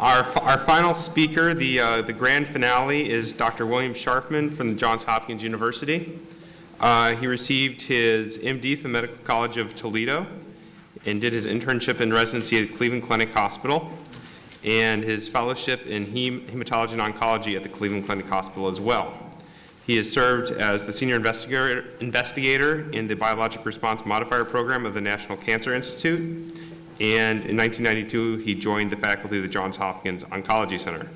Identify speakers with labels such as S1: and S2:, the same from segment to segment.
S1: Our final speaker, the grand finale, is Dr. William Sharfman from Johns Hopkins University. He received his MD from Medical College of Toledo and did his internship and residency at Cleveland Clinic Hospital and his fellowship in hematology and oncology at the Cleveland Clinic Hospital as well. He has served as the senior investigator in the Biologic Response Modifier Program of the National Cancer Institute, and in 1992 he joined the faculty of the Johns Hopkins Oncology Center.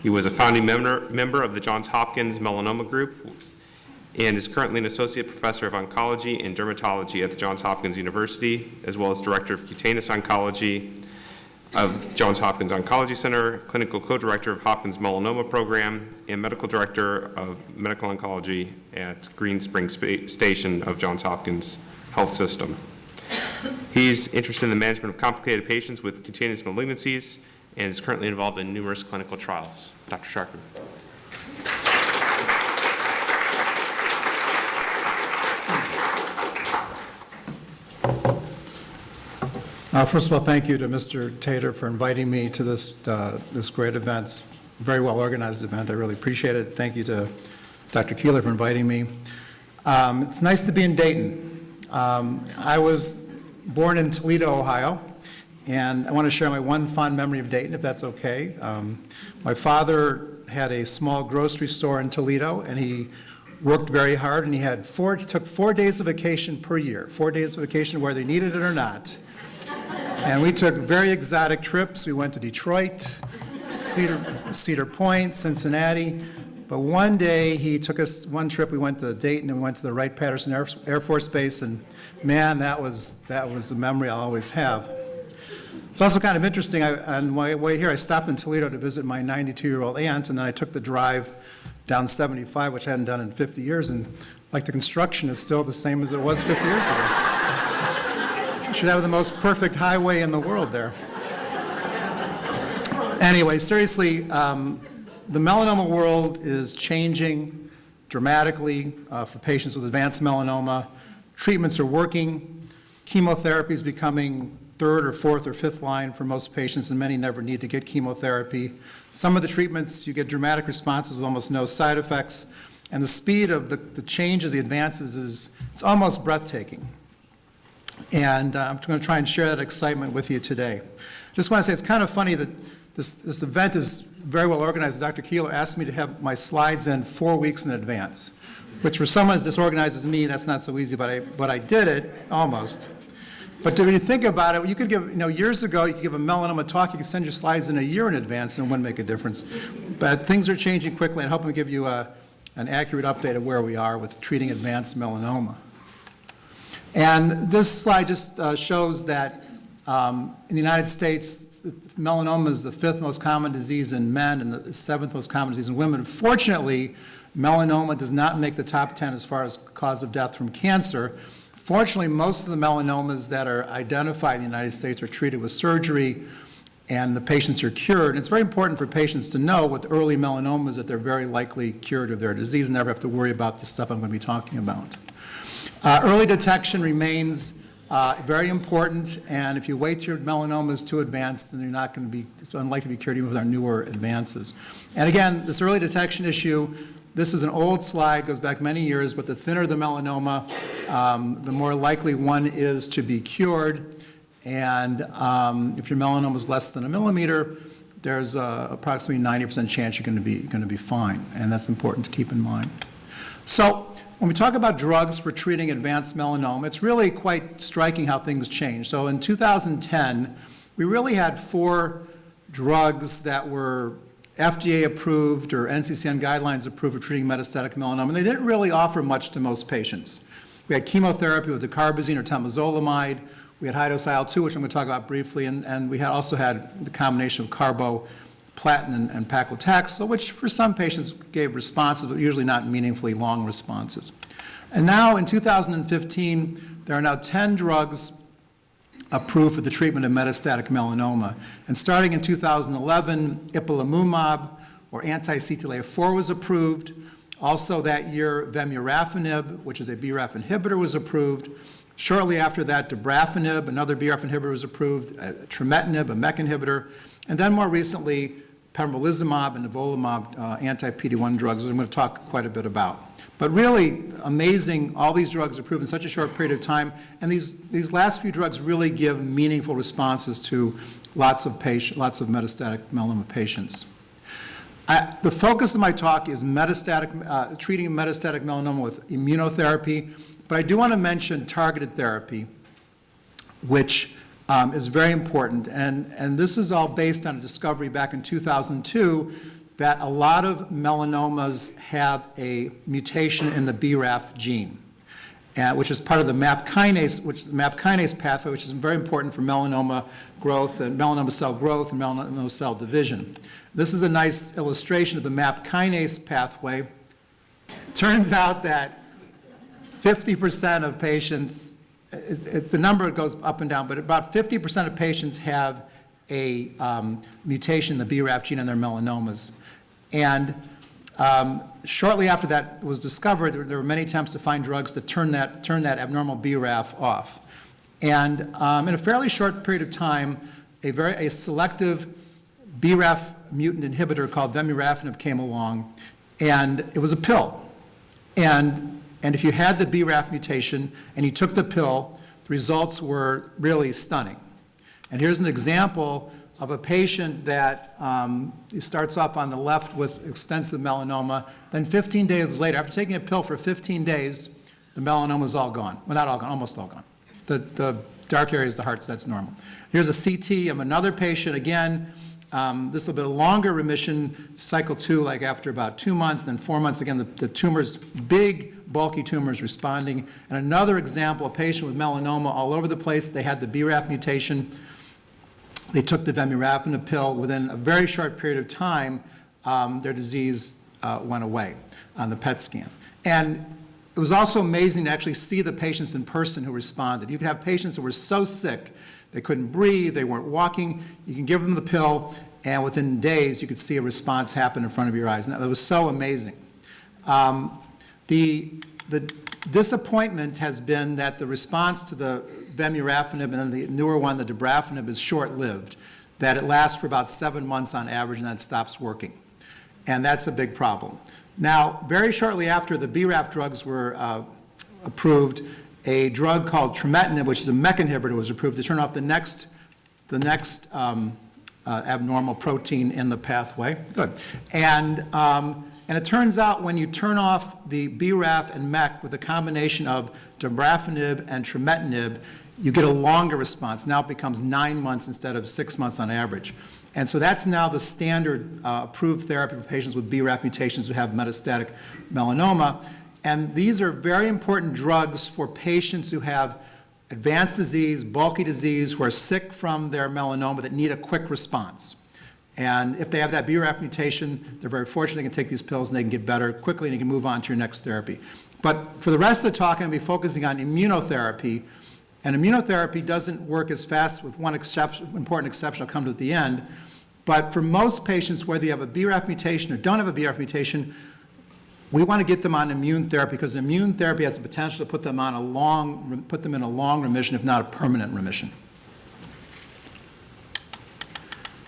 S1: He was a founding member of the Johns Hopkins Melanoma Group and is currently an associate professor of oncology and dermatology at the Johns Hopkins University, as well as director of cutaneous oncology of Johns Hopkins Oncology Center, clinical co-director of Hopkins Melanoma Program, and medical director of medical oncology at Green Spring Station of Johns Hopkins Health System. He's interested in the management of complicated patients with cutaneous malignancies and is currently involved in numerous clinical trials. Dr. Sharfman.
S2: First of all, thank you to Mr. Tatar for inviting me to this great event. It's a very well organized event. I really appreciate it. Thank you to Dr. Keeler for inviting me. It's nice to be in Dayton. I was born in Toledo, Ohio, and I want to share my one fond memory of Dayton, if that's okay. My father had a small grocery store in Toledo, and he worked very hard, and he took 4 days of vacation per year, 4 days of vacation whether he needed it or not. And we took very exotic trips. We went to Detroit, Cedar Point, Cincinnati. But one day he took us one trip. We went to Dayton and we went to the Wright-Patterson Air Force Base, and man, that was a memory I'll always have. It's also kind of interesting. On my way here, I stopped in Toledo to visit my 92-year-old aunt, and then I took the drive down 75, which I hadn't done in 50 years, and like the construction is still the same as it was 50 years ago. Should have the most perfect highway in the world there. Anyway, seriously, the melanoma world is changing dramatically for patients with advanced melanoma. Treatments are working. Chemotherapy is becoming third or fourth or fifth line for most patients, and many never need to get chemotherapy. Some of the treatments, you get dramatic responses with almost no side effects, and the speed of the changes, the advances, it's almost breathtaking. And I'm going to try and share that excitement with you today. Just want to say it's kind of funny that this event is very well organized. Dr. Keeler asked me to have my slides in 4 weeks in advance, which for someone as disorganized as me, that's not so easy, but I did it, almost. But when you think about it, you could give, years ago, you could give a melanoma talk, you could send your slides in a year in advance and it wouldn't make a difference. But things are changing quickly, and I hope I give you an accurate update of where we are with treating advanced melanoma. And this slide just shows that in the United States, melanoma is the 5th most common disease in men and the 7th most common disease in women. Fortunately, melanoma does not make the top 10 as far as cause of death from cancer. Fortunately, most of the melanomas that are identified in the United States are treated with surgery, and the patients are cured. And it's very important for patients to know with early melanomas that they're very likely cured of their disease and never have to worry about the stuff I'm going to be talking about. Early detection remains very important, and if you wait till your melanoma is too advanced, then it's unlikely to be cured even with our newer advances. And again, this early detection issue, this is an old slide, goes back many years, but the thinner the melanoma, the more likely one is to be cured. And if your melanoma is less than 1 millimeter, there's approximately 90% chance you're going to be fine, and that's important to keep in mind. So when we talk about drugs for treating advanced melanoma, it's really quite striking how things change. So in 2010, we really had 4 drugs that were FDA approved or NCCN guidelines approved for treating metastatic melanoma, and they didn't really offer much to most patients. We had chemotherapy with dacarbazine or temozolomide. We had high-dose IL-2, which I'm going to talk about briefly, and we also had the combination of carboplatin and paclitaxel, which for some patients gave responses, but usually not meaningfully long responses. And now in 2015, there are now 10 drugs approved for the treatment of metastatic melanoma. And starting in 2011, ipilimumab, or anti-CTLA-4, was approved. Also that year, vemurafenib, which is a BRAF inhibitor, was approved. Shortly after that, dabrafenib, another BRAF inhibitor, was approved, trametinib, a MEK inhibitor, and then more recently, pembrolizumab and nivolumab, anti-PD-1 drugs, which I'm going to talk quite a bit about. But really amazing, all these drugs are approved in such a short period of time, and these last few drugs really give meaningful responses to lots of metastatic melanoma patients. The focus of my talk is treating metastatic melanoma with immunotherapy, but I do want to mention targeted therapy, which is very important, and this is all based on a discovery back in 2002 that a lot of melanomas have a mutation in the BRAF gene, which is part of the MAP kinase pathway, which is very important for melanoma growth and melanoma cell growth and melanoma cell division. This is a nice illustration of the MAP kinase pathway. It turns out that 50% of patients, the number goes up and down, but about 50% of patients have a mutation in the BRAF gene in their melanomas. And shortly after that was discovered, there were many attempts to find drugs to turn that abnormal BRAF off. And in a fairly short period of time, a selective BRAF mutant inhibitor called vemurafenib came along, and it was a pill. And if you had the BRAF mutation and you took the pill, the results were really stunning. And here's an example of a patient that starts off on the left with extensive melanoma. Then 15 days later, after taking a pill for 15 days, the melanoma is all gone. Well, not all gone, almost all gone. The dark area is the heart, so that's normal. Here's a CT of another patient. Again, this is a bit longer remission, cycle 2, like after about 2 months, then 4 months. Again, the tumors, big, bulky tumors responding. And another example, a patient with melanoma all over the place. They had the BRAF mutation. They took the vemurafenib pill. Within a very short period of time, their disease went away on the PET scan. And it was also amazing to actually see the patients in person who responded. You could have patients who were so sick, they couldn't breathe, they weren't walking. You can give them the pill, and within days, you could see a response happen in front of your eyes. And it was so amazing. The disappointment has been that the response to the vemurafenib and then the newer one, the dabrafenib, is short-lived, that it lasts for about 7 months on average and then it stops working. And that's a big problem. Now, very shortly after the BRAF drugs were approved, a drug called trametinib, which is a MEK inhibitor, was approved to turn off the next abnormal protein in the pathway. Good. And it turns out when you turn off the BRAF and MEK with a combination of dabrafenib and trametinib, you get a longer response. Now it becomes 9 months instead of 6 months on average. And so that's now the standard approved therapy for patients with BRAF mutations who have metastatic melanoma. And these are very important drugs for patients who have advanced disease, bulky disease, who are sick from their melanoma that need a quick response. And if they have that BRAF mutation, they're very fortunate they can take these pills and they can get better quickly and you can move on to your next therapy. But for the rest of the talk, I'm going to be focusing on immunotherapy. And immunotherapy doesn't work as fast, with one important exception I'll come to at the end. But for most patients, whether you have a BRAF mutation or don't have a BRAF mutation, we want to get them on immune therapy because immune therapy has the potential to put them in a long remission, if not a permanent remission.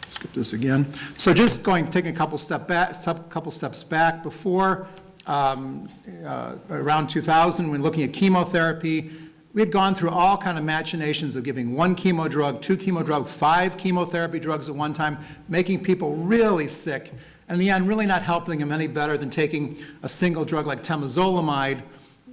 S2: Skip this again. So just taking a couple steps back. Before around 2000, when looking at chemotherapy, we had gone through all kind of machinations of giving 1 chemo drug, 2 chemo drugs, 5 chemotherapy drugs at one time, making people really sick, and in the end, really not helping them any better than taking a single drug like temozolomide,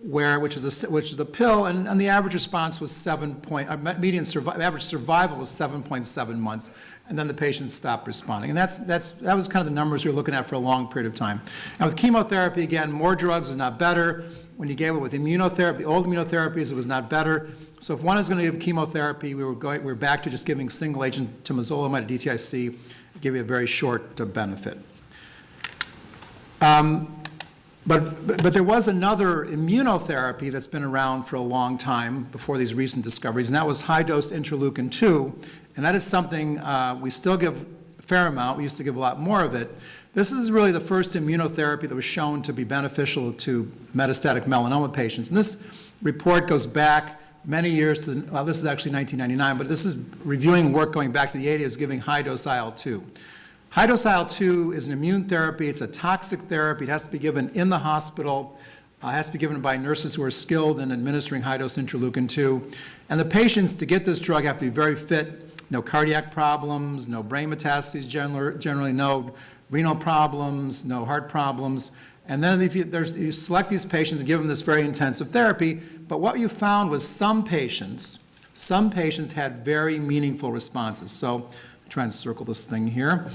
S2: which is a pill, and the average response was average survival was 7.7 months, and then the patients stopped responding. And that was kind of the numbers we were looking at for a long period of time. Now with chemotherapy, again, more drugs is not better. When you gave it with immunotherapy, the old immunotherapies, it was not better. So if one is going to give chemotherapy, we were back to just giving single agent temozolomide, DTIC, give you a very short benefit. But there was another immunotherapy that's been around for a long time before these recent discoveries, and that was high-dose interleukin-2, and that is something we still give a fair amount. We used to give a lot more of it. This is really the first immunotherapy that was shown to be beneficial to metastatic melanoma patients, and this report goes back many years to, well, this is actually 1999, but this is reviewing work going back to the 80s, giving high-dose IL-2. High-dose IL-2 is an immune therapy. It's a toxic therapy. It has to be given in the hospital. It has to be given by nurses who are skilled in administering high-dose interleukin-2. And the patients, to get this drug, have to be very fit, no cardiac problems, no brain metastases, generally no renal problems, no heart problems. And then if you select these patients and give them this very intensive therapy, but what you found was some patients had very meaningful responses. So I'm trying to circle this thing here.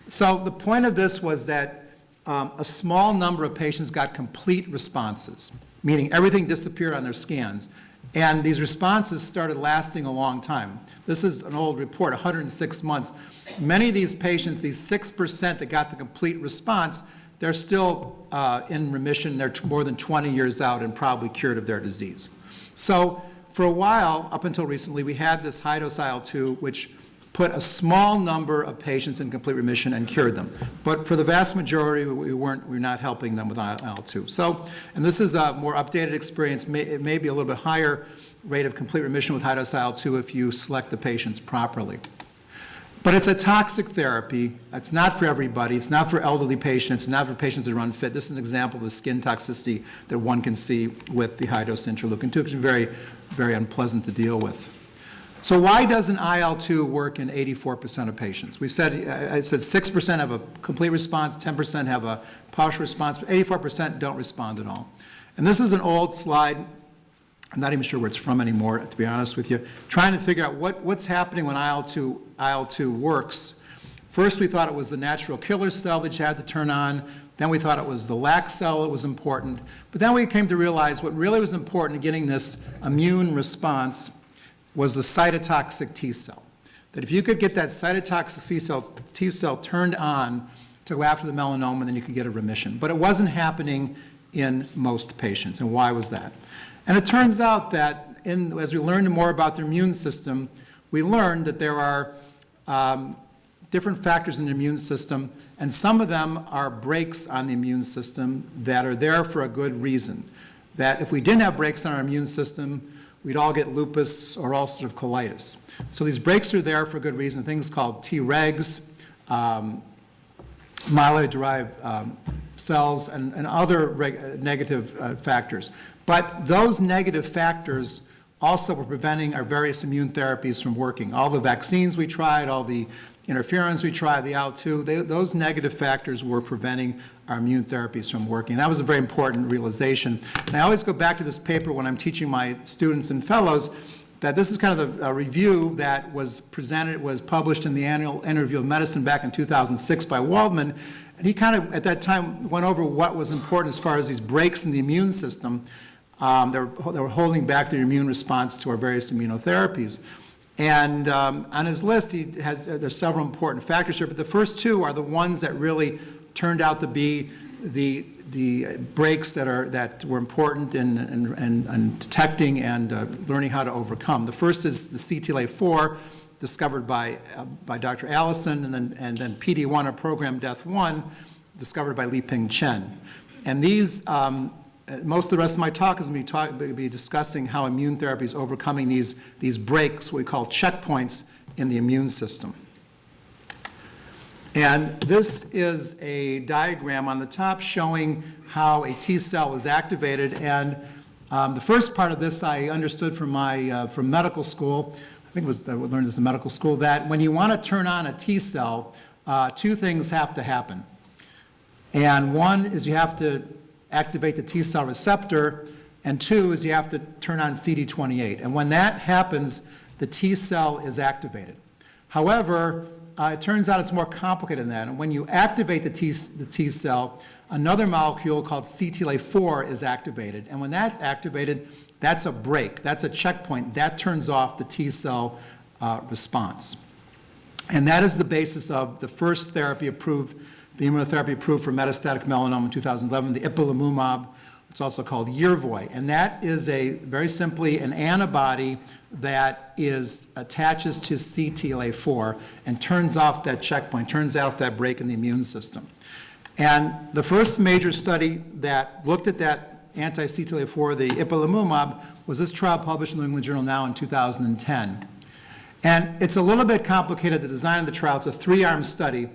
S2: So the point of this was that a small number of patients got complete responses, meaning everything disappeared on their scans. And these responses started lasting a long time. This is an old report, 106 months. Many of these patients, these 6% that got the complete response, they're still in remission. They're more than 20 years out and probably cured of their disease. So for a while, up until recently, we had this high-dose IL-2, which put a small number of patients in complete remission and cured them. But for the vast majority, we're not helping them with IL-2. So, and this is a more updated experience. It may be a little bit higher rate of complete remission with high-dose IL-2 if you select the patients properly. But it's a toxic therapy. It's not for everybody. It's not for elderly patients. It's not for patients that are unfit. This is an example of the skin toxicity that one can see with the high-dose interleukin-2, which is very, very unpleasant to deal with. So why doesn't IL-2 work in 84% of patients? I said 6% have a complete response, 10% have a partial response, but 84% don't respond at all. And this is an old slide. I'm not even sure where it's from anymore, to be honest with you, trying to figure out what's happening when IL-2 works. First, we thought it was the natural killer cell that you had to turn on. Then we thought it was the lac cell that was important. But then we came to realize what really was important in getting this immune response was the cytotoxic T cell. That if you could get that cytotoxic T cell turned on to go after the melanoma, then you could get a remission. But it wasn't happening in most patients. And why was that? And it turns out that as we learned more about the immune system, we learned that there are different factors in the immune system, and some of them are brakes on the immune system that are there for a good reason. That if we didn't have brakes on our immune system, we'd all get lupus or ulcerative colitis. So these brakes are there for a good reason, things called Tregs, myeloid-derived cells, and other negative factors. But those negative factors also were preventing our various immune therapies from working. All the vaccines we tried, all the interferons we tried, the IL-2, those negative factors were preventing our immune therapies from working. That was a very important realization. And I always go back to this paper when I'm teaching my students and fellows, that this is kind of a review that was published in the Annual Review of Medicine back in 2006 by Waldman. And he kind of, at that time, went over what was important as far as these breaks in the immune system. They were holding back their immune response to our various immunotherapies. And on his list, there's several important factors here, but the first two are the ones that really turned out to be the breaks that were important in detecting and learning how to overcome. The first is the CTLA-4, discovered by Dr. Allison, and then PD-1, or program Death 1, discovered by Li-Ping Chen. And these, most of the rest of my talk is going to be discussing how immune therapy is overcoming these breaks, what we call checkpoints in the immune system. And this is a diagram on the top showing how a T cell is activated. And the first part of this I understood from medical school. I think I learned this in medical school, that when you want to turn on a T cell, two things have to happen. And one is you have to activate the T cell receptor, and two is you have to turn on CD28. And when that happens, the T cell is activated. However, it turns out it's more complicated than that. And when you activate the T cell, another molecule called CTLA-4 is activated. And when that's activated, that's a break. That's a checkpoint. That turns off the T cell response. And that is the basis of the first therapy approved, the immunotherapy approved for metastatic melanoma in 2011, the ipilimumab. It's also called Yervoy. And that is very simply an antibody that attaches to CTLA-4 and turns off that checkpoint, turns off that break in the immune system. And the first major study that looked at that anti-CTLA-4, the ipilimumab, was this trial published in the New England Journal now in 2010. And it's a little bit complicated, the design of the trial. It's a 3-arm study.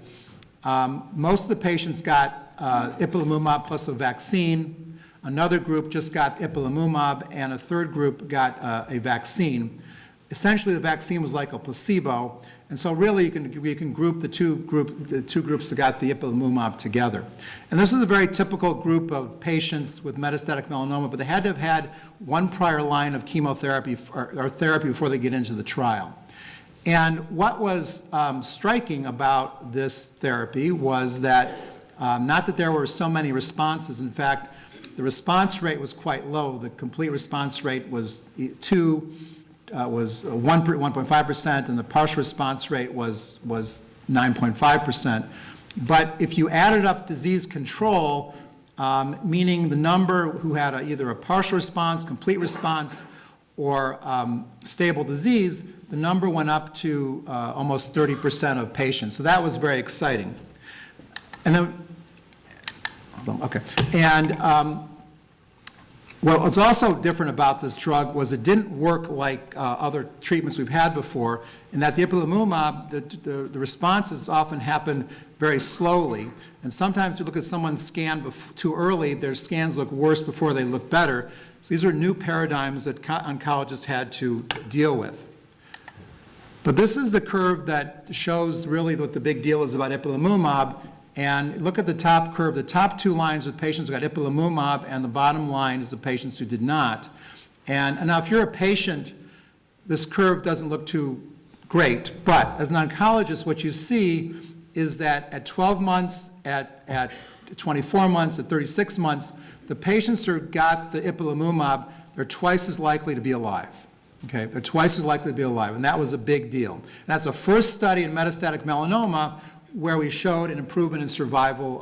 S2: Most of the patients got ipilimumab plus a vaccine. Another group just got ipilimumab, and a third group got a vaccine. Essentially, the vaccine was like a placebo, and so really you can group the two groups that got the ipilimumab together. And this is a very typical group of patients with metastatic melanoma, but they had to have had one prior line of chemotherapy or therapy before they get into the trial. And what was striking about this therapy was that not that there were so many responses. In fact, the response rate was quite low. The complete response rate was 1.5%, and the partial response rate was 9.5%. But if you added up disease control, meaning the number who had either a partial response, complete response, or stable disease, the number went up to almost 30% of patients. So that was very exciting. And then, okay. And what's also different about this drug was it didn't work like other treatments we've had before, in that the ipilimumab, the responses often happen very slowly. And sometimes if you look at someone's scan too early, their scans look worse before they look better. So these are new paradigms that oncologists had to deal with. But this is the curve that shows really what the big deal is about ipilimumab. And look at the top curve. The top 2 lines with patients who got ipilimumab, and the bottom line is the patients who did not. And now if you're a patient, this curve doesn't look too great. But as an oncologist, what you see is that at 12 months, at 24 months, at 36 months, the patients who got the ipilimumab, they're twice as likely to be alive. Okay, they're twice as likely to be alive, and that was a big deal. And that's the first study in metastatic melanoma where we showed an improvement in survival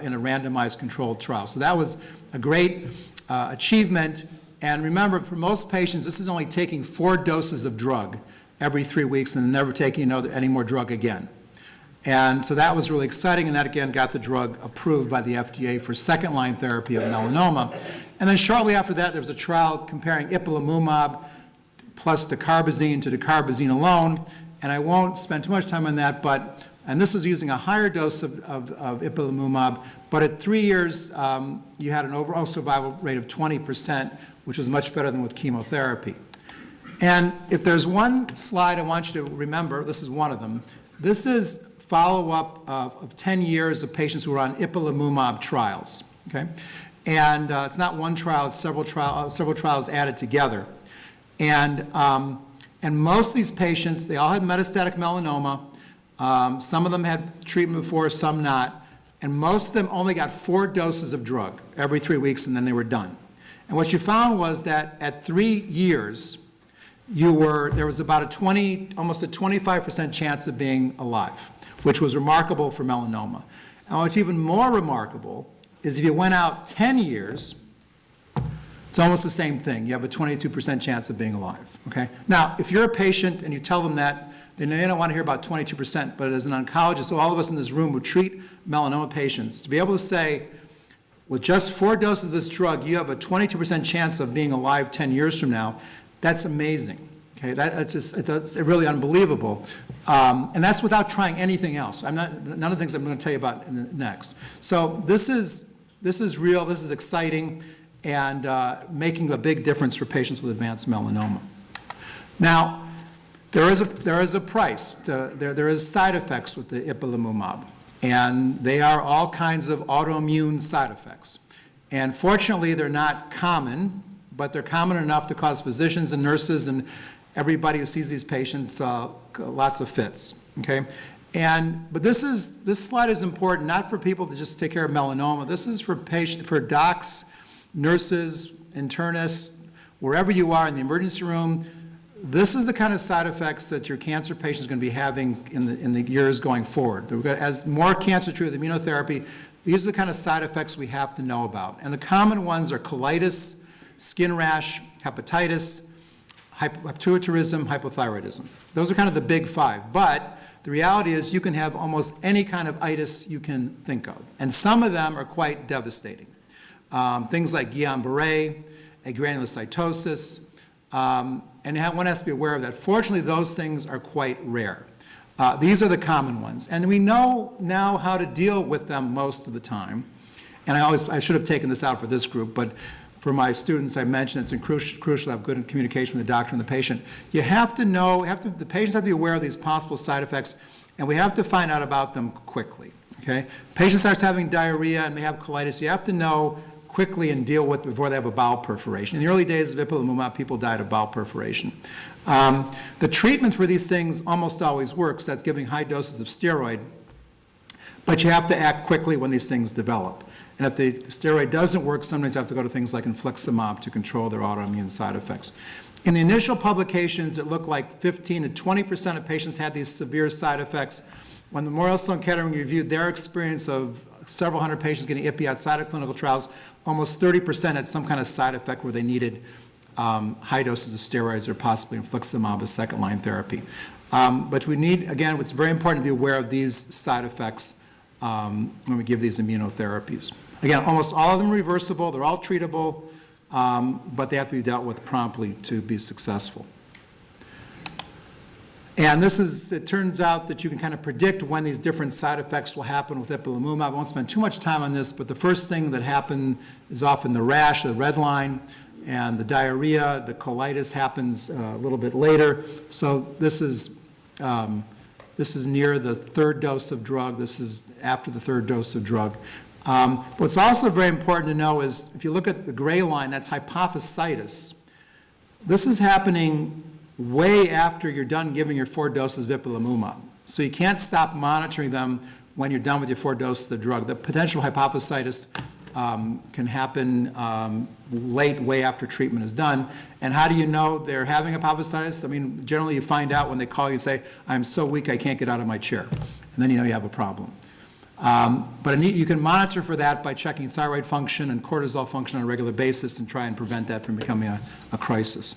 S2: in a randomized controlled trial. So that was a great achievement. And remember, for most patients, this is only taking 4 doses of drug every 3 weeks and never taking any more drug again. And so that was really exciting, and that again got the drug approved by the FDA for second-line therapy of melanoma. And then shortly after that, there was a trial comparing ipilimumab plus dacarbazine to dacarbazine alone. And I won't spend too much time on that, and this is using a higher dose of ipilimumab, but at 3 years, you had an overall survival rate of 20%, which was much better than with chemotherapy. And if there's one slide I want you to remember, this is one of them. This is follow-up of 10 years of patients who were on ipilimumab trials, okay? And it's not one trial, it's several trials added together. And most of these patients, they all had metastatic melanoma. Some of them had treatment before, some not. And most of them only got 4 doses of drug every 3 weeks, and then they were done. And what you found was that at 3 years, there was about almost a 25% chance of being alive, which was remarkable for melanoma. And what's even more remarkable is if you went out 10 years, it's almost the same thing. You have a 22% chance of being alive, okay? Now, if you're a patient and you tell them that, then they don't want to hear about 22%, but as an oncologist, so all of us in this room who treat melanoma patients, to be able to say, with just 4 doses of this drug, you have a 22% chance of being alive 10 years from now, that's amazing. Okay, it's really unbelievable. And that's without trying anything else. None of the things I'm going to tell you about next. So this is real, this is exciting, and making a big difference for patients with advanced melanoma. Now, there is a price. There is side effects with the ipilimumab, and they are all kinds of autoimmune side effects. And fortunately, they're not common, but they're common enough to cause physicians and nurses and everybody who sees these patients lots of fits. Okay, but this slide is important not for people to just take care of melanoma. This is for docs, nurses, internists, wherever you are in the emergency room. This is the kind of side effects that your cancer patient is going to be having in the years going forward. As more cancer treated with immunotherapy, these are the kind of side effects we have to know about. And the common ones are colitis, skin rash, hepatitis, hyperthyroidism, hypothyroidism. Those are kind of the big 5. But the reality is you can have almost any kind of itis you can think of. And some of them are quite devastating. things like Guillain-Barré, agranulocytosis, and one has to be aware of that. Fortunately, those things are quite rare. These are the common ones, and we know now how to deal with them most of the time. And I should have taken this out for this group, but for my students, I mentioned it's crucial to have good communication with the doctor and the patient. You have to know, the patients have to be aware of these possible side effects, and we have to find out about them quickly, okay? Patient starts having diarrhea and may have colitis, you have to know quickly and deal with before they have a bowel perforation. In the early days of ipilimumab, people died of bowel perforation. The treatment for these things almost always works, that's giving high doses of steroid, but you have to act quickly when these things develop. And if the steroid doesn't work, sometimes you have to go to things like infliximab to control their autoimmune side effects. In the initial publications, it looked like 15 to 20% of patients had these severe side effects. When Memorial Sloan Kettering reviewed their experience of several hundred patients getting IPI outside of clinical trials, almost 30% had some kind of side effect where they needed high doses of steroids or possibly infliximab as second-line therapy. But we need, again, it's very important to be aware of these side effects when we give these immunotherapies. Again, almost all of them are reversible, they're all treatable, but they have to be dealt with promptly to be successful. And it turns out that you can kind of predict when these different side effects will happen with ipilimumab. I won't spend too much time on this, but the first thing that happens is often the rash, the red line, and the diarrhea. The colitis happens a little bit later. So this is near the third dose of drug. This is after the third dose of drug. What's also very important to know is if you look at the gray line, that's hypophysitis. This is happening way after you're done giving your 4 doses of ipilimumab. So you can't stop monitoring them when you're done with your 4 doses of the drug. The potential hypophysitis can happen late, way after treatment is done. And how do you know they're having hypophysitis? I mean, generally you find out when they call you and say, I'm so weak I can't get out of my chair. And then you know you have a problem. But you can monitor for that by checking thyroid function and cortisol function on a regular basis and try and prevent that from becoming a crisis.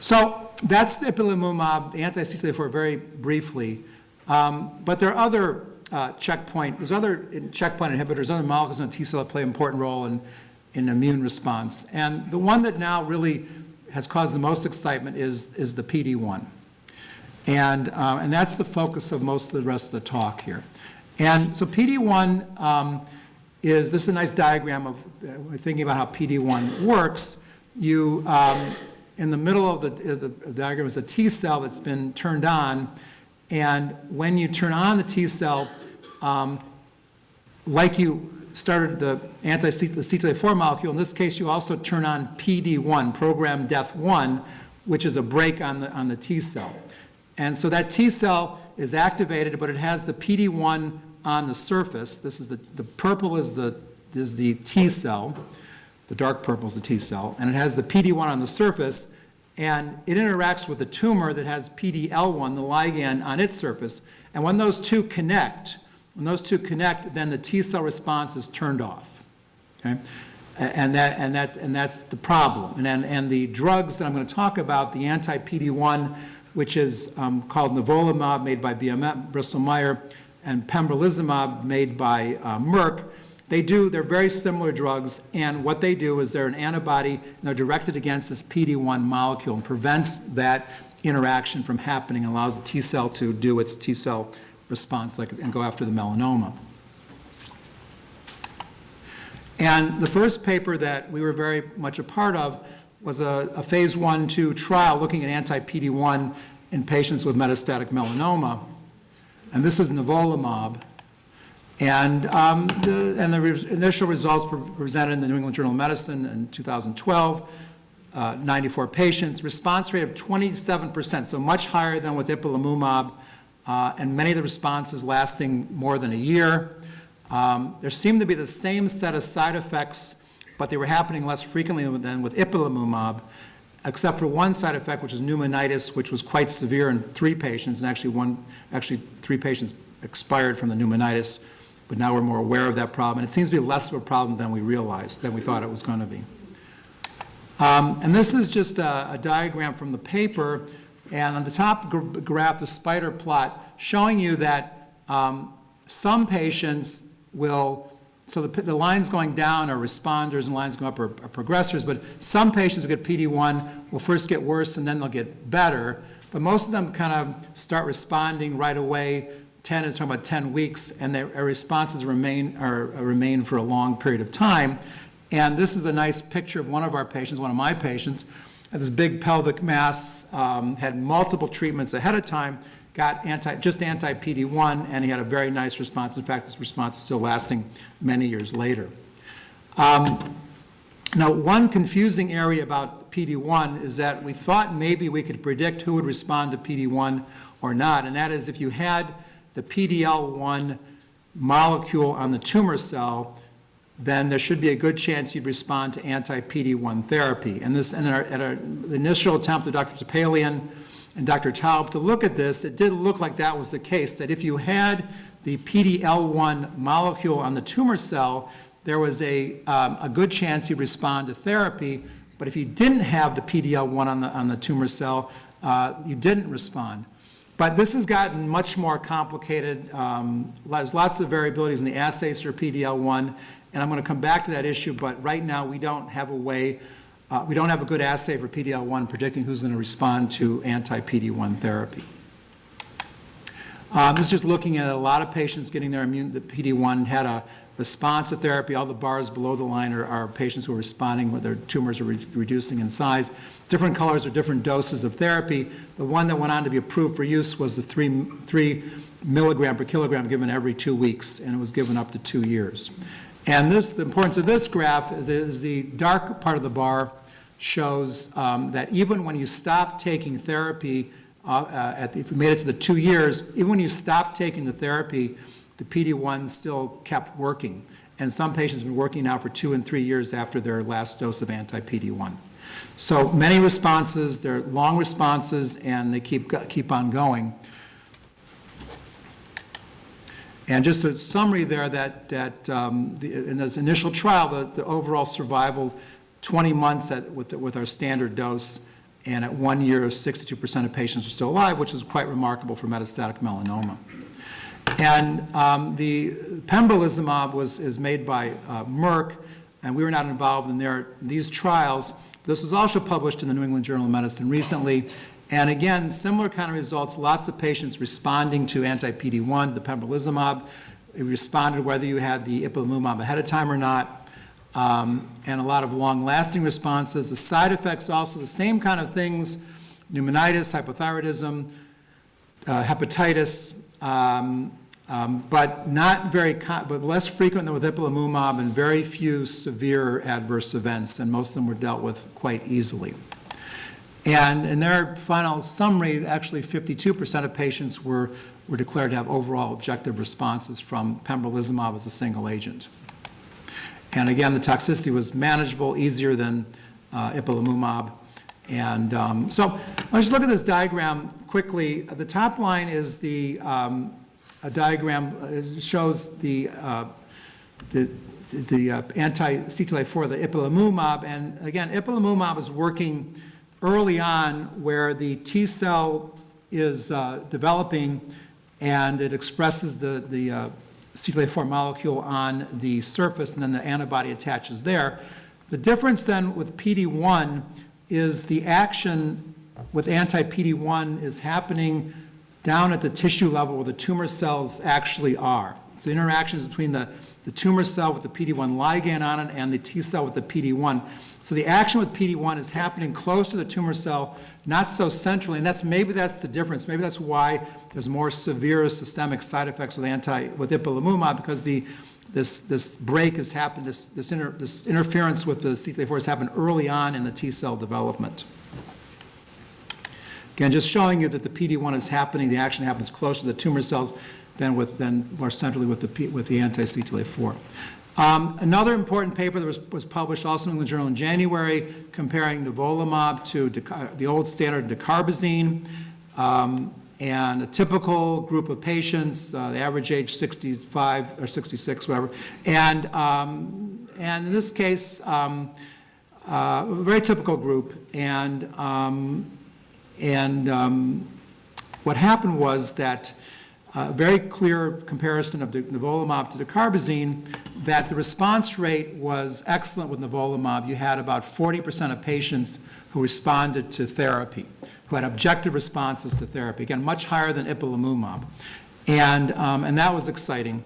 S2: So that's ipilimumab, the anti-CTLA-4 very briefly. But there are other checkpoint inhibitors, other molecules in Tcell that play an important role in immune response. And the one that now really has caused the most excitement is the PD-1. And that's the focus of most of the rest of the talk here. And so PD-1 this is a nice diagram of thinking about how PD-1 works. In the middle of the diagram is a T cell that's been turned on, and when you turn on the T cell, like you started the CTLA-4 molecule, in this case you also turn on PD-1, program death 1, which is a break on the T cell. And so that T cell is activated, but it has the PD-1 on the surface. This is the purple is the T cell. The dark purple is the T cell, and it has the PD-1 on the surface, and it interacts with the tumor that has PD-L1, the ligand, on its surface. And when those two connect, then the T cell response is turned off. Okay? And that's the problem. And the drugs that I'm going to talk about, the anti-PD-1, which is called nivolumab, made by Bristol Myers, and pembrolizumab, made by Merck, they're very similar drugs, and what they do is they're an antibody, and they're directed against this PD-1 molecule and prevents that interaction from happening and allows the T cell to do its T cell response and go after the melanoma. And the first paper that we were very much a part of was a phase 1/2 trial looking at anti-PD-1 in patients with metastatic melanoma. And this is nivolumab. And the initial results were presented in the New England Journal of Medicine in 2012, 94 patients, response rate of 27%, so much higher than with ipilimumab, and many of the responses lasting more than a year. There seemed to be the same set of side effects, but they were happening less frequently than with ipilimumab, except for one side effect, which is pneumonitis, which was quite severe in 3 patients, and actually 3 patients expired from the pneumonitis. But now we're more aware of that problem, and it seems to be less of a problem than we realized, than we thought it was going to be. And this is just a diagram from the paper, and on the top graph, the spider plot, showing you that some patients will So the lines going down are responders and lines going up are progressors, but some patients who get PD-1 will first get worse and then they'll get better, but most of them kind of start responding right away. 10 is talking about 10 weeks, and their responses remain for a long period of time. And this is a nice picture of one of our patients, one of my patients, had this big pelvic mass, had multiple treatments ahead of time, got just anti-PD-1, and he had a very nice response. In fact, this response is still lasting many years later. Now, one confusing area about PD-1 is that we thought maybe we could predict who would respond to PD-1 or not, and that is if you had the PD-L1 molecule on the tumor cell, then there should be a good chance you'd respond to anti-PD-1 therapy. And this, at our initial attempt with Dr. Topalian and Dr. Taub to look at this, it did look like that was the case, that if you had the PD-L1 molecule on the tumor cell, there was a good chance you'd respond to therapy, but if you didn't have the PD-L1 on the tumor cell, you didn't respond. But this has gotten much more complicated. There's lots of variabilities in the assays for PD-L1, and I'm going to come back to that issue, but right now we don't have a way, we don't have a good assay for PD-L1 predicting who's going to respond to anti-PD-1 therapy. This is just looking at a lot of patients getting their the PD-1 had a response to therapy. All the bars below the line are patients who are responding where their tumors are reducing in size. Different colors are different doses of therapy. The one that went on to be approved for use was the 3 milligram per kilogram given every 2 weeks, and it was given up to 2 years. And this, the importance of this graph is the dark part of the bar shows that even when you stop taking therapy, if you made it to the 2 years, even when you stopped taking the therapy, the PD-1 still kept working. And some patients have been working now for 2 and 3 years after their last dose of anti-PD-1. So many responses, they're long responses, and they keep on going. And just a summary there that in this initial trial, the overall survival, 20 months with our standard dose, and at 1 year, 62% of patients were still alive, which is quite remarkable for metastatic melanoma. And the pembrolizumab is made by Merck, and we were not involved in these trials. This was also published in the New England Journal of Medicine recently. And again, similar kind of results, lots of patients responding to anti-PD-1, the pembrolizumab. It responded whether you had the ipilimumab ahead of time or not, and a lot of long-lasting responses. The side effects also the same kind of things, pneumonitis, hypothyroidism, hepatitis, but less frequent than with ipilimumab and very few severe adverse events, and most of them were dealt with quite easily. And in their final summary, actually 52% of patients were declared to have overall objective responses from pembrolizumab as a single agent. And again, the toxicity was manageable, easier than ipilimumab. And so let's just look at this diagram quickly. The top line is a diagram shows the anti-CTLA-4, the ipilimumab, and again, ipilimumab is working early on where the Tcell is developing, and it expresses the CTLA-4 molecule on the surface, and then the antibody attaches there. The difference then with PD-1 is the action with anti-PD-1 is happening down at the tissue level where the tumor cells actually are. So the interaction is between the tumor cell with the PD-1 ligand on it and the T cell with the PD-1. So the action with PD-1 is happening close to the tumor cell, not so centrally, and maybe that's the difference. Maybe that's why there's more severe systemic side effects with ipilimumab, because this break has happened, this interference with the CTLA-4 has happened early on in the T cell development. Again, just showing you that the PD-1 is happening, the action happens closer to the tumor cells than more centrally with the anti-CTLA-4. Another important paper that was published also in the journal in January, comparing nivolumab to the old standard dacarbazine, and a typical group of patients, the average age 65 or 66, whatever, and in this case, a very typical group, and what happened was that a very clear comparison of nivolumab to dacarbazine, that the response rate was excellent with nivolumab. You had about 40% of patients who responded to therapy, who had objective responses to therapy, again, much higher than ipilimumab. And that was exciting.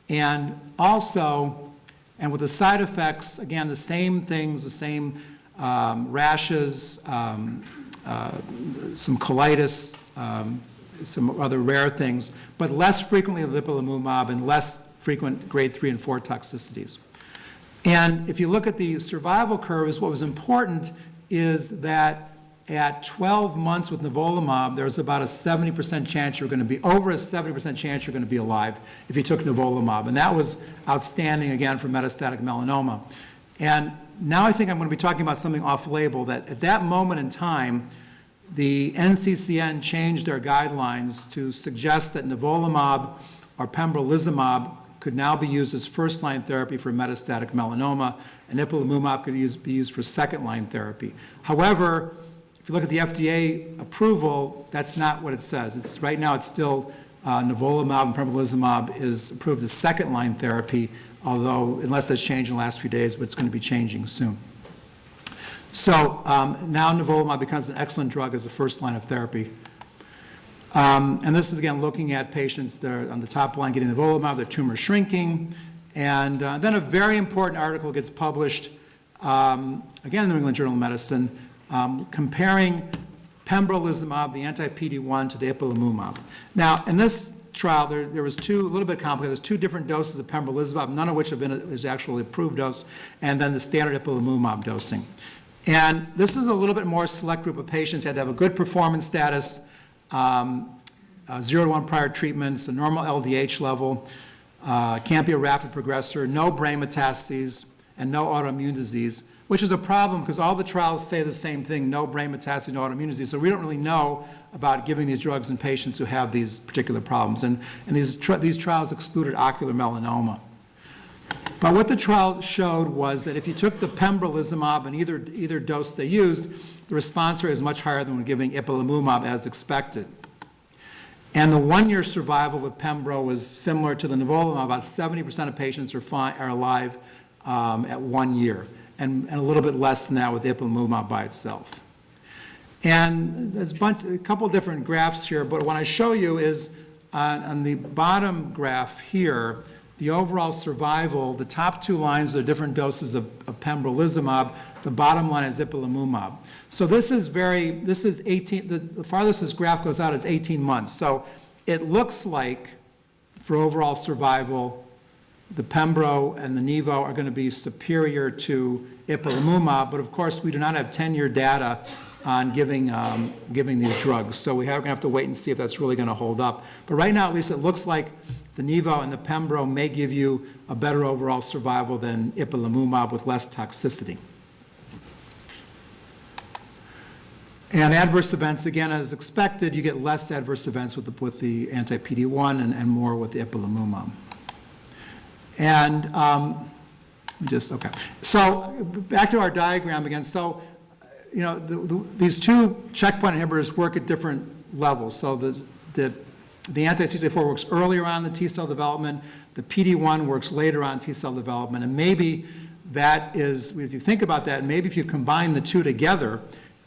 S2: And also, and with the side effects, again, the same things, the same rashes, some colitis, some other rare things, but less frequently with ipilimumab and less frequent grade 3 and 4 toxicities. And if you look at the survival curves, what was important is that at 12 months with nivolumab, there's about a 70% chance you're going to be, over a 70% chance you're going to be alive if you took nivolumab. And that was outstanding, again, for metastatic melanoma. And now I think I'm going to be talking about something off-label, that at that moment in time, the NCCN changed their guidelines to suggest that nivolumab or pembrolizumab could now be used as first-line therapy for metastatic melanoma, and ipilimumab could be used for second-line therapy. However, if you look at the FDA approval, that's not what it says. Right now, it's still nivolumab and pembrolizumab is approved as second-line therapy, although, unless that's changed in the last few days, but it's going to be changing soon. So now nivolumab becomes an excellent drug as a first line of therapy. And this is, again, looking at patients that are on the top line getting nivolumab, their tumor shrinking. And then a very important article gets published, again, in the New England Journal of Medicine, comparing pembrolizumab, the anti-PD-1, to the ipilimumab. Now, in this trial, there was a little bit complicated. There's 2 different doses of pembrolizumab, none of which have been is actually approved dose, and then the standard ipilimumab dosing. And this is a little bit more select group of patients. You had to have a good performance status, 0 to 1 prior treatments, a normal LDH level, can't be a rapid progressor, no brain metastases, and no autoimmune disease, which is a problem because all the trials say the same thing, no brain metastases, no autoimmune disease. So we don't really know about giving these drugs in patients who have these particular problems. And these trials excluded ocular melanoma. But what the trial showed was that if you took the pembrolizumab and either dose they used, the response rate is much higher than when giving ipilimumab as expected. And the 1-year survival with pembro was similar to the nivolumab. About 70% of patients are alive at 1 year, and a little bit less than that with ipilimumab by itself. And there's a couple different graphs here, but what I show you is on the bottom graph here, the overall survival, the top 2 lines are different doses of pembrolizumab. The bottom line is ipilimumab. So this is 18, the farthest this graph goes out is 18 months. So it looks like for overall survival, the pembro and the nivo are going to be superior to ipilimumab, but of course we do not have 10-year data on giving these drugs. So we're going to have to wait and see if that's really going to hold up. But right now, at least it looks like the nivo and the pembro may give you a better overall survival than ipilimumab with less toxicity. And adverse events, again, as expected, you get less adverse events with the anti-PD-1 and more with the ipilimumab. And okay. So back to our diagram again. So, you know, these 2 checkpoint inhibitors work at different levels. So the anti-CTLA-4 works earlier on in the T-cell development. The PD-1 works later on in T-cell development. And maybe that is, if you think about that, maybe if you combine the 2 together,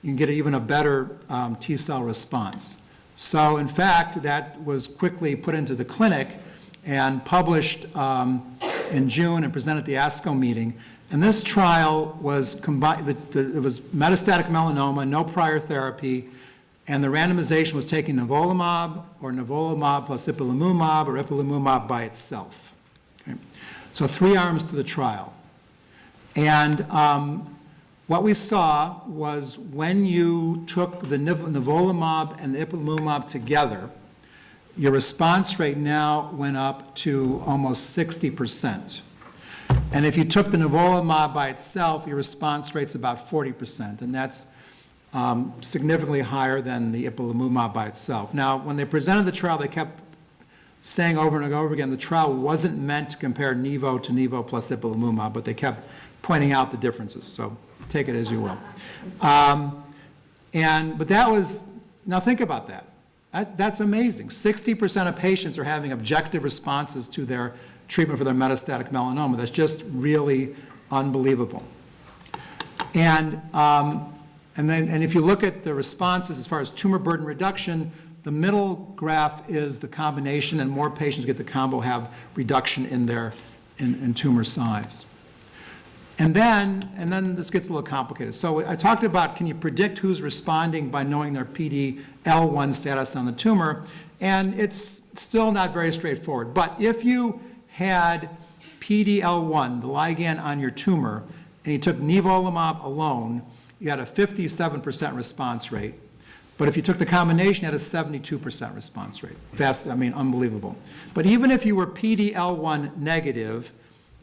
S2: you can get even a better T-cell response. So in fact, that was quickly put into the clinic and published in June and presented at the ASCO meeting. And this trial was combined, it was metastatic melanoma, no prior therapy, and the randomization was taking nivolumab or nivolumab plus ipilimumab or ipilimumab by itself. Okay? So 3 arms to the trial. And what we saw was when you took the nivolumab and the ipilimumab together, your response rate now went up to almost 60%. And if you took the nivolumab by itself, your response rate's about 40%, and that's significantly higher than the ipilimumab by itself. Now, when they presented the trial, they kept saying over and over again the trial wasn't meant to compare nivo to nivo plus ipilimumab, but they kept pointing out the differences, so take it as you will. But that was, now think about that. That's amazing. 60% of patients are having objective responses to their treatment for their metastatic melanoma. That's just really unbelievable. And if you look at the responses as far as tumor burden reduction, the middle graph is the combination, and more patients get the combo have reduction in their in tumor size. And then this gets a little complicated. So I talked about, can you predict who's responding by knowing their PD-L1 status on the tumor? And it's still not very straightforward. But if you had PD-L1, the ligand on your tumor, and you took nivolumab alone, you had a 57% response rate. But if you took the combination, you had a 72% response rate. That's, unbelievable. But even if you were PD-L1 negative,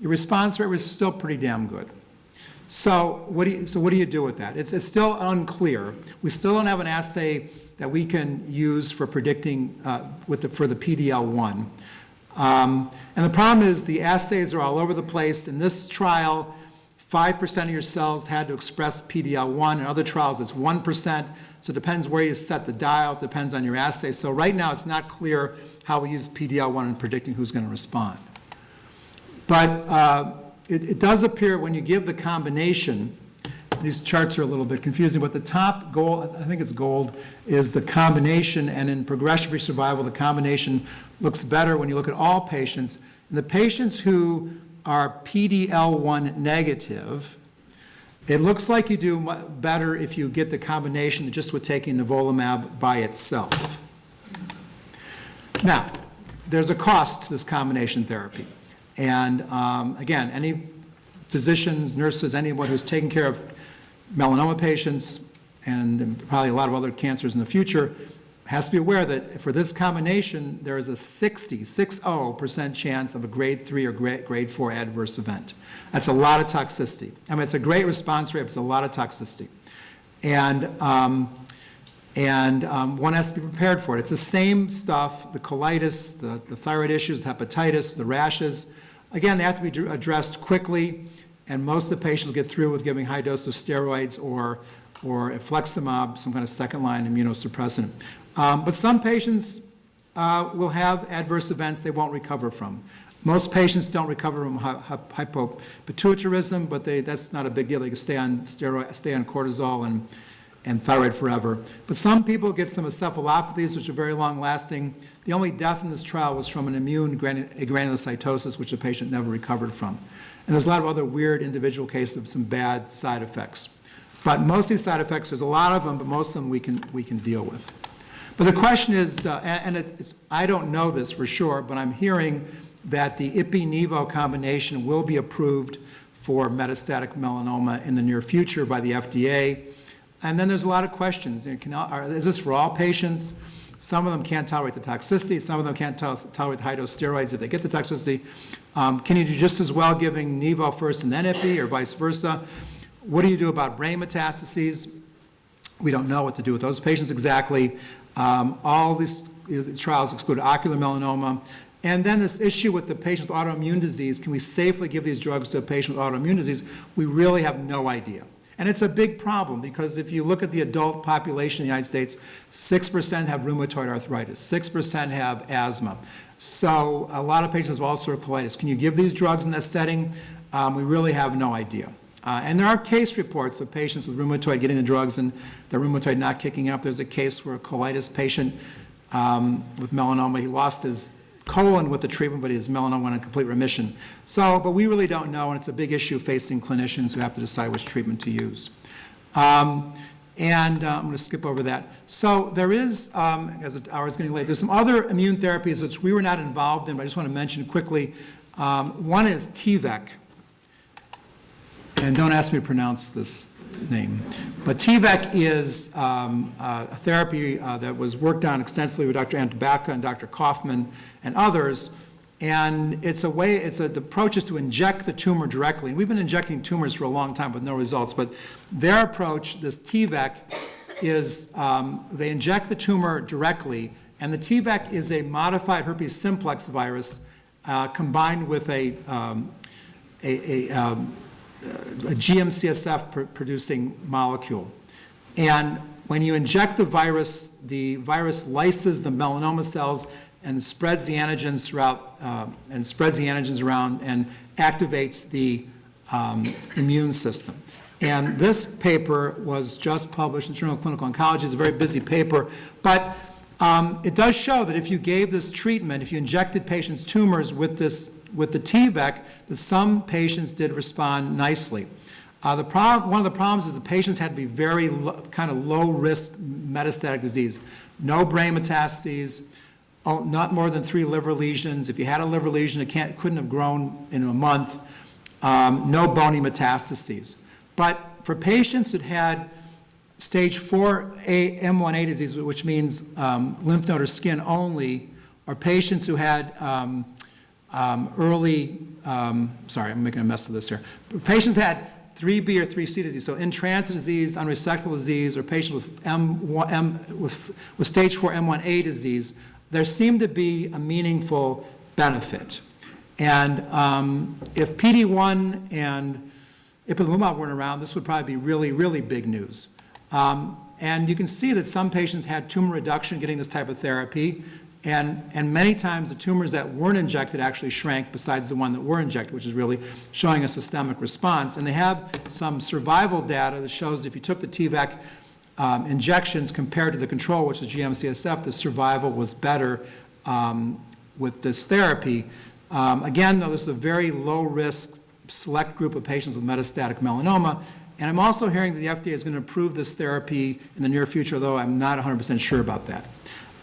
S2: your response rate was still pretty damn good. So what do you do with that? It's still unclear. We still don't have an assay that we can use for predicting for the PD-L1. And the problem is the assays are all over the place. In this trial, 5% of your cells had to express PD-L1. In other trials, it's 1%. So it depends where you set the dial. It depends on your assay. So right now, it's not clear how we use PD-L1 in predicting who's going to respond. But it does appear when you give the combination, these charts are a little bit confusing, but the top goal, I think it's gold, is the combination, and in progression-free survival, the combination looks better when you look at all patients. And the patients who are PD-L1 negative, it looks like you do better if you get the combination just with taking nivolumab by itself. Now, there's a cost to this combination therapy. And again, any physicians, nurses, anyone who's taking care of melanoma patients and probably a lot of other cancers in the future has to be aware that for this combination, there is a 60% chance of a grade 3 or grade 4 adverse event. That's a lot of toxicity. It's a great response rate, but it's a lot of toxicity. And one has to be prepared for it. It's the same stuff, the colitis, the thyroid issues, hepatitis, the rashes. Again, they have to be addressed quickly, and most of the patients will get through with giving high dose of steroids or infliximab, some kind of second-line immunosuppressant. But some patients will have adverse events they won't recover from. Most patients don't recover from hypopituitarism, but that's not a big deal. They can stay on cortisol and thyroid forever. But some people get some encephalopathies, which are very long-lasting. The only death in this trial was from an immune granulocytosis, which the patient never recovered from. And there's a lot of other weird individual cases of some bad side effects. But most of these side effects, there's a lot of them, but most of them we can deal with. But the question is, I don't know this for sure, but I'm hearing that the Ipi-Nivo combination will be approved for metastatic melanoma in the near future by the FDA. And then there's a lot of questions. Is this for all patients? Some of them can't tolerate the toxicity. Some of them can't tolerate the high-dose steroids if they get the toxicity. Can you do just as well giving Nivo first and then Ipi, or vice versa? What do you do about brain metastases? We don't know what to do with those patients exactly. All these trials exclude ocular melanoma. And then this issue with the patient with autoimmune disease, can we safely give these drugs to a patient with autoimmune disease? We really have no idea. And it's a big problem because if you look at the adult population in the United States, 6% have rheumatoid arthritis, 6% have asthma. So a lot of patients have ulcerative colitis. Can you give these drugs in that setting? We really have no idea. And there are case reports of patients with rheumatoid getting the drugs and the rheumatoid not kicking up. There's a case where a colitis patient with melanoma, he lost his colon with the treatment, but his melanoma went in complete remission. But we really don't know, and it's a big issue facing clinicians who have to decide which treatment to use. I'm going to skip over that. So there is, as the hour is getting late, there's some other immune therapies which we were not involved in, but I just want to mention quickly. One is TVEC. And don't ask me to pronounce this name. But TVEC is a therapy that was worked on extensively with Dr. Antabaka and Dr. Kaufman and others. And the approach is to inject the tumor directly. And we've been injecting tumors for a long time with no results. But their approach, this TVEC, is they inject the tumor directly. And the TVEC is a modified herpes simplex virus combined with a GM-CSF producing molecule. And when you inject the virus lyses the melanoma cells and spreads the antigens around and activates the immune system. And this paper was just published in the Journal of Clinical Oncology. It's a very busy paper, but it does show that if you gave this treatment, if you injected patients' tumors with the TVEC, that some patients did respond nicely. One of the problems is the patients had to be very kind of low-risk metastatic disease. No brain metastases, not more than 3 liver lesions. If you had a liver lesion, it couldn't have grown in a month. No bony metastases. But for patients that had stage 4A M1A disease, which means lymph node or skin only, or patients who had sorry, I'm making a mess of this here. Patients had 3B or 3C disease, so in-transit disease, unresectable disease, or patients with stage 4 M1A disease, there seemed to be a meaningful benefit. And if PD-1 and ipilimumab weren't around, this would probably be really, really big news. And you can see that some patients had tumor reduction getting this type of therapy, and many times the tumors that weren't injected actually shrank besides the one that were injected, which is really showing a systemic response. And they have some survival data that shows if you took the TVEC injections compared to the control, which is GM-CSF, the survival was better with this therapy. Again, though, this is a very low-risk select group of patients with metastatic melanoma, and I'm also hearing that the FDA is going to approve this therapy in the near future, though I'm not 100% sure about that.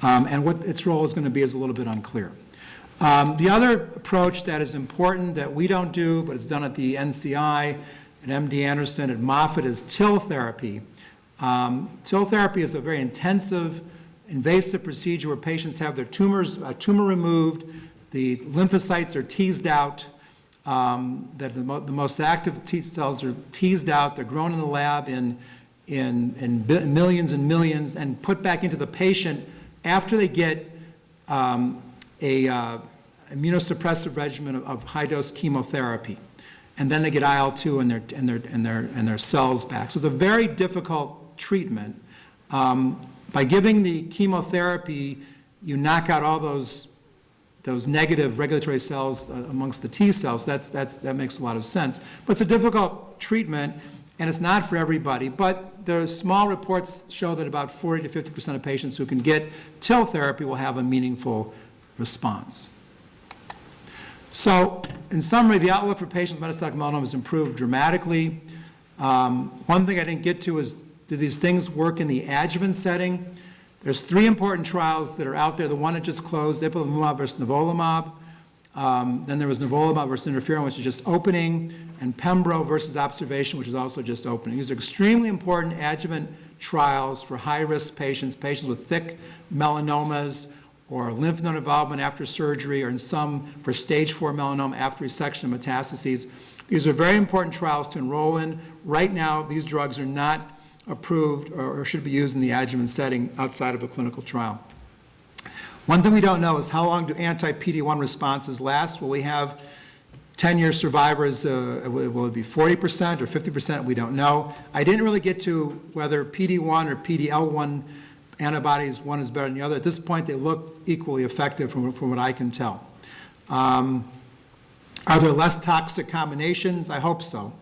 S2: And what its role is going to be is a little bit unclear. The other approach that is important that we don't do, but it's done at the NCI, at MD Anderson, at Moffitt, is TIL therapy. TIL therapy is a very intensive, invasive procedure where patients have their tumor removed, the lymphocytes are teased out, that the most active T cells are teased out, they're grown in the lab in millions and millions, and put back into the patient after they get a immunosuppressive regimen of high-dose chemotherapy, and then they get IL-2 and their cells back. So it's a very difficult treatment. By giving the chemotherapy, you knock out all those negative regulatory cells amongst the T cells. That makes a lot of sense. But it's a difficult treatment, and it's not for everybody. But the small reports show that about 40 to 50% of patients who can get TIL therapy will have a meaningful response. So, in summary, the outlook for patients with metastatic melanoma has improved dramatically. One thing I didn't get to is, do these things work in the adjuvant setting? There's 3 important trials that are out there. The one that just closed, ipilimumab versus nivolumab. Then there was nivolumab versus interferon, which is just opening, and pembro versus observation, which is also just opening. These are extremely important adjuvant trials for high-risk patients, patients with thick melanomas or lymph node involvement after surgery, or in some for stage 4 melanoma after resection and metastases. These are very important trials to enroll in. Right now, these drugs are not approved or should be used in the adjuvant setting outside of a clinical trial. One thing we don't know is how long do anti-PD-1 responses last? Will we have 10-year survivors? Will it be 40% or 50%? We don't know. I didn't really get to whether PD-1 or PD-L1 antibodies, one is better than the other. At this point, they look equally effective from what I can tell. Are there less toxic combinations? I hope so.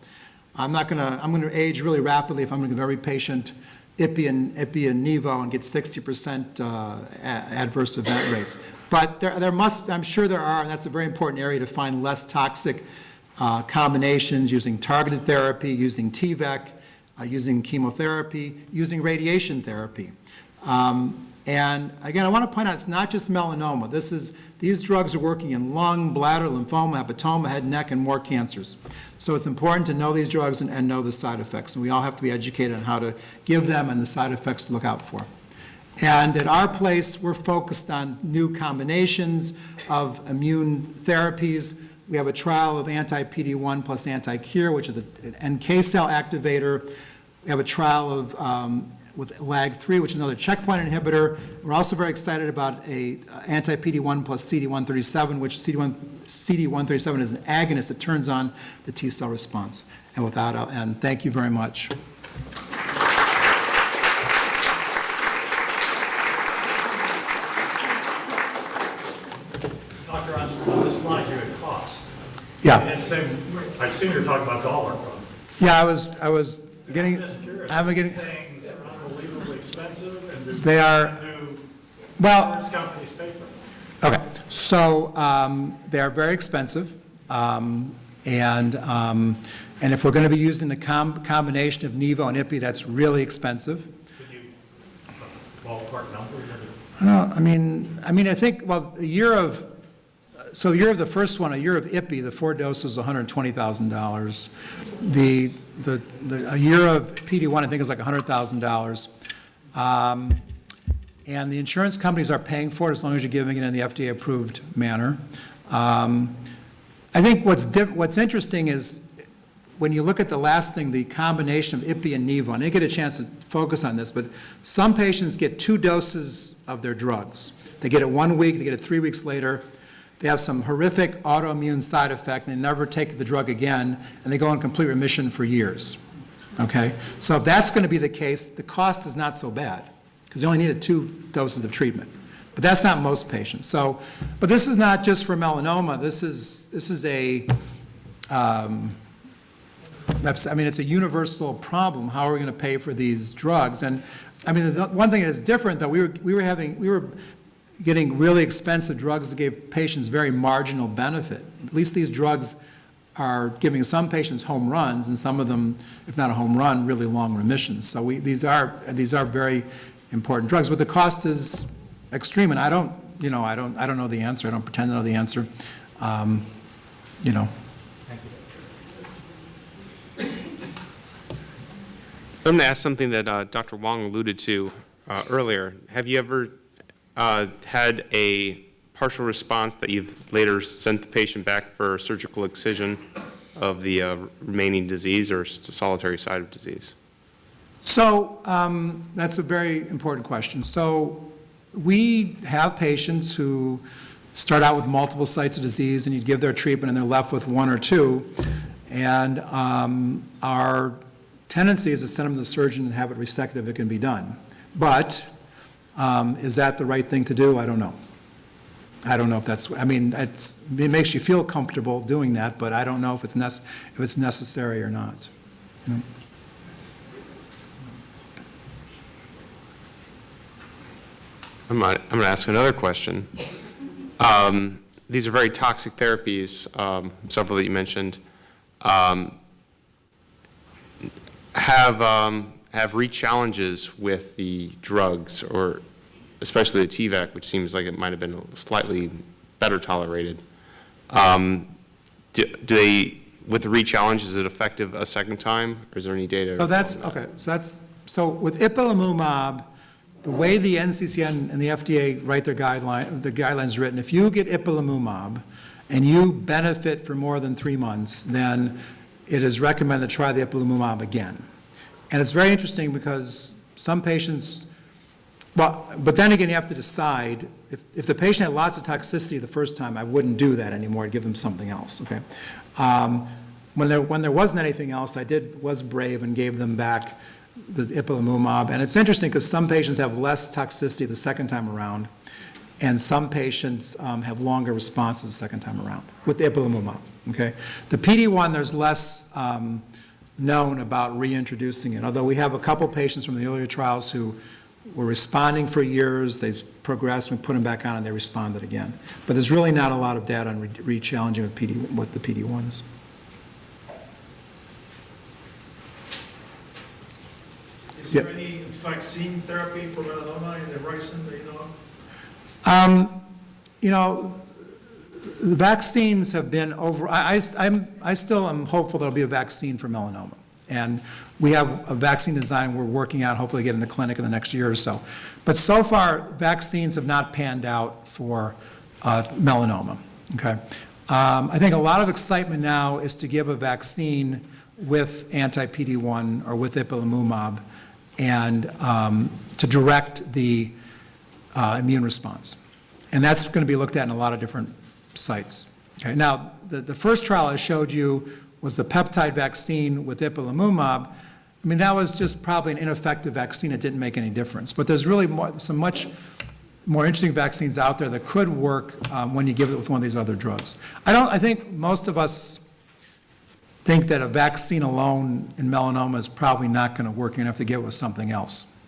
S2: I'm going to age really rapidly if I'm going to give every patient Ipi and Nivo and get 60% adverse event rates. But I'm sure there are, and that's a very important area to find less toxic combinations using targeted therapy, using TVEC, using chemotherapy, using radiation therapy. And again, I want to point out it's not just melanoma. These drugs are working in lung, bladder, lymphoma, hepatoma, head and neck, and more cancers. So it's important to know these drugs and know the side effects. And we all have to be educated on how to give them and the side effects to look out for. And at our place, we're focused on new combinations of immune therapies. We have a trial of anti-PD-1 plus anti-KIR, which is an NK cell activator. We have a trial of with LAG-3, which is another checkpoint inhibitor. We're also very excited about a anti-PD-1 plus CD137, which CD137 is an agonist that turns on the T cell response. And with that, I'll end. Thank you very much.
S3: Doctor, on this slide you had cost.
S2: Yeah.
S3: And it's saying, I assume you're talking about dollar cost.
S2: Yeah, I was getting,
S3: I'm just curious.
S2: I'm getting,
S3: Things are unbelievably expensive and do
S2: they are, well,
S3: insurance companies pay for them?
S2: okay, so they are very expensive, and if we're going to be using the combination of Nivo and IPI, that's really expensive.
S3: Could you ballpark numbers?
S2: I don't, I mean, I think, well, a year of the first one, a year of IPI, the 4 doses, $120,000. A year of PD-1, I think, is like $100,000. And the insurance companies are paying for it as long as you're giving it in the FDA-approved manner. I think what's interesting is when you look at the last thing, the combination of IPI and Nivo, and I didn't get a chance to focus on this, but some patients get 2 doses of their drugs. They get it 1 week, they get it 3 weeks later. They have some horrific autoimmune side effect, and they never take the drug again, and they go in complete remission for years. Okay? So if that's going to be the case, the cost is not so bad, because you only needed 2 doses of treatment. But that's not most patients. So, but this is not just for melanoma. This is a, it's a universal problem. How are we going to pay for these drugs? And I mean, the one thing that is different, though, we were getting really expensive drugs that gave patients very marginal benefit. At least these drugs are giving some patients home runs, and some of them, if not a home run, really long remissions. So these are very important drugs, but the cost is extreme, and I don't know the answer. I don't pretend to know the answer. You know.
S1: I'm going to ask something that Dr. Wong alluded to earlier. Have you ever had a partial response that you've later sent the patient back for surgical excision of the remaining disease or solitary side of disease?
S2: So that's a very important question. So we have patients who start out with multiple sites of disease, and you give their treatment and they're left with 1 or 2. And our tendency is to send them to the surgeon and have it resected if it can be done. But is that the right thing to do? I don't know. I don't know if that's, I mean, it makes you feel comfortable doing that, but I don't know if it's necessary or not. You know?
S1: I'm going to ask another question. These are very toxic therapies, several that you mentioned. Have re-challenges with the drugs, or especially the TVAC, which seems like it might have been slightly better tolerated. Do they, with the re-challenge, is it effective a second time, or is there any data?
S2: So that's, okay, so with ipilimumab, the way the NCCN and the FDA write their guidelines written, if you get ipilimumab and you benefit for more than 3 months, then it is recommended to try the ipilimumab again. And it's very interesting because some patients, well, but then again, you have to decide, if the patient had lots of toxicity the first time, I wouldn't do that anymore. I'd give them something else, okay? When there wasn't anything else, I was brave and gave them back the ipilimumab. And it's interesting because some patients have less toxicity the second time around, and some patients have longer responses the second time around with the ipilimumab, okay? The PD-1, there's less known about reintroducing it, although we have a couple patients from the earlier trials who were responding for years, they progressed, we put them back on and they responded again. But there's really not a lot of data on re-challenging with the PD-1s.
S4: Is there any vaccine therapy for melanoma in the horizon that you know of?
S2: You know, the vaccines have been over, I still am hopeful there'll be a vaccine for melanoma. And we have a vaccine design we're working on, hopefully get in the clinic in the next year or so. But so far, vaccines have not panned out for melanoma, okay? I think a lot of excitement now is to give a vaccine with anti-PD-1 or with ipilimumab and to direct the immune response. And that's going to be looked at in a lot of different sites. Okay, now, the first trial I showed you was the peptide vaccine with ipilimumab. I mean, that was just probably an ineffective vaccine. It didn't make any difference. But there's really some much more interesting vaccines out there that could work when you give it with one of these other drugs. I think most of us think that a vaccine alone in melanoma is probably not going to work. You're going to have to give it with something else,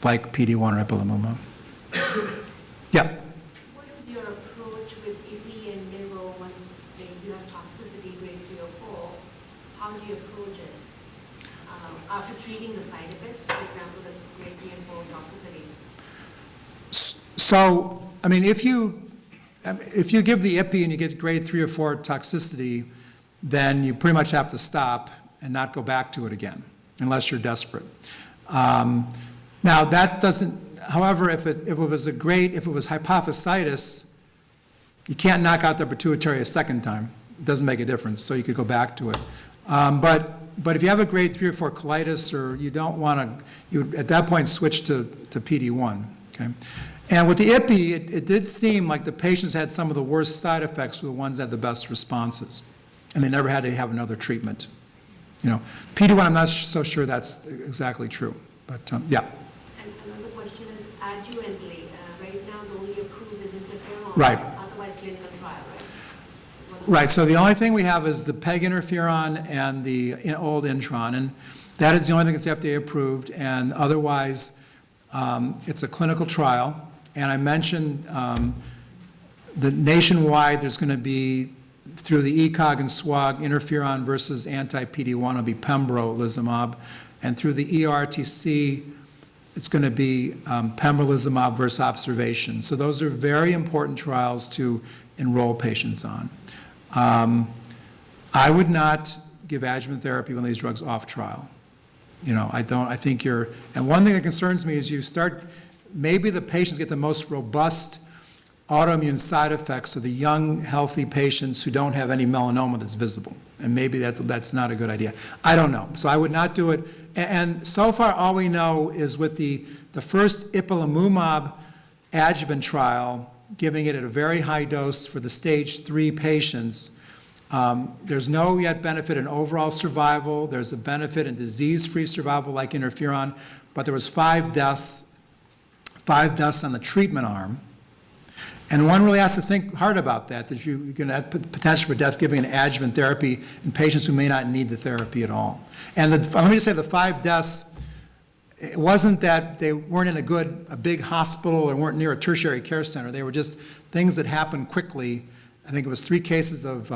S2: like PD-1 or ipilimumab. Yeah.
S5: What is your approach with IPI and NIVO once you have toxicity grade 3 or 4? How do you approach it after treating the side effects, for example, the grade 3 and 4 toxicity?
S2: So, I mean, if you give the IPI and you get grade 3 or 4 toxicity, then you pretty much have to stop and not go back to it again, unless you're desperate. Now, that doesn't, however, if it was hypophysitis, you can't knock out the pituitary a second time. It doesn't make a difference, so you could go back to it. But if you have a grade 3 or 4 colitis, or you don't want to, you would at that point switch to PD-1, okay? And with the IPI, it did seem like the patients had some of the worst side effects were the ones that had the best responses, and they never had to have another treatment. You know, PD-1, I'm not so sure that's exactly true, but yeah.
S5: And another question is adjuvantly. Right now, the only approved is interferon.
S2: Right.
S5: Otherwise, clinical trial, right?
S2: Right, so the only thing we have is the PEG interferon and the old Intron, and that is the only thing that's FDA approved, and otherwise, it's a clinical trial. And I mentioned the nationwide, there's going to be, through the ECOG and SWOG, interferon versus anti-PD-1 will be pembrolizumab, and through the ERTC, it's going to be pembrolizumab versus observation. So those are very important trials to enroll patients on. I would not give adjuvant therapy when these drugs off trial. You know, I think you're, and one thing that concerns me is you start, maybe the patients get the most robust autoimmune side effects of the young, healthy patients who don't have any melanoma that's visible. And maybe that's not a good idea. I don't know. So I would not do it. And so far, all we know is with the first ipilimumab adjuvant trial, giving it at a very high dose for the stage 3 patients, there's no yet benefit in overall survival. There's a benefit in disease-free survival like interferon, but there was 5 deaths on the treatment arm. And one really has to think hard about that you're going to have potential for death giving an adjuvant therapy in patients who may not need the therapy at all. And let me just say the 5 deaths, it wasn't that they weren't in a big hospital or weren't near a tertiary care center. They were just things that happened quickly. I think it was 3 cases of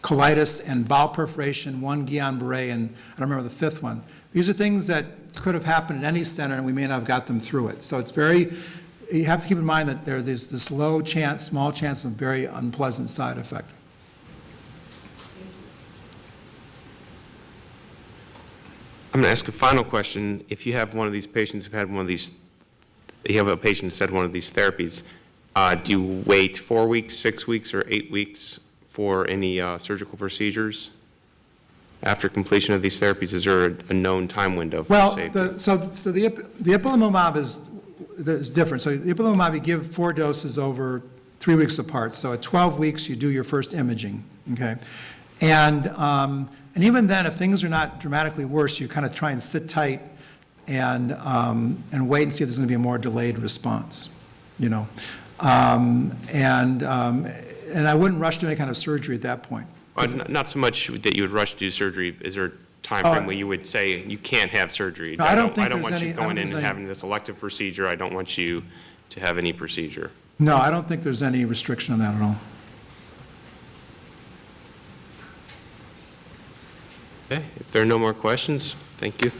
S2: colitis and bowel perforation, 1 Guillain-Barré, and I don't remember the 5th one. These are things that could have happened at any center, and we may not have got them through it. So it's very, you have to keep in mind that there's this low chance, small chance of very unpleasant side effect.
S1: I'm going to ask a final question. If you have one of these patients who've had one of these, you have a patient who's had one of these therapies, do you wait 4 weeks, 6 weeks, or 8 weeks for any surgical procedures? After completion of these therapies, is there a known time window for safety?
S2: Well, so the ipilimumab is different. So the ipilimumab, you give 4 doses over 3 weeks apart. So at 12 weeks, you do your first imaging, okay? And even then, if things are not dramatically worse, you kind of try and sit tight and wait and see if there's going to be a more delayed response, you know? And I wouldn't rush to any kind of surgery at that point.
S1: Not so much that you would rush to do surgery. Is there a time frame where you would say you can't have surgery?
S2: No, I don't think
S1: I don't
S2: there's
S1: want you
S2: any-
S1: going in and having this elective procedure. I don't want you to have any procedure.
S2: No, I don't think there's any restriction on that at all.
S1: Okay, if there are no more questions, thank you.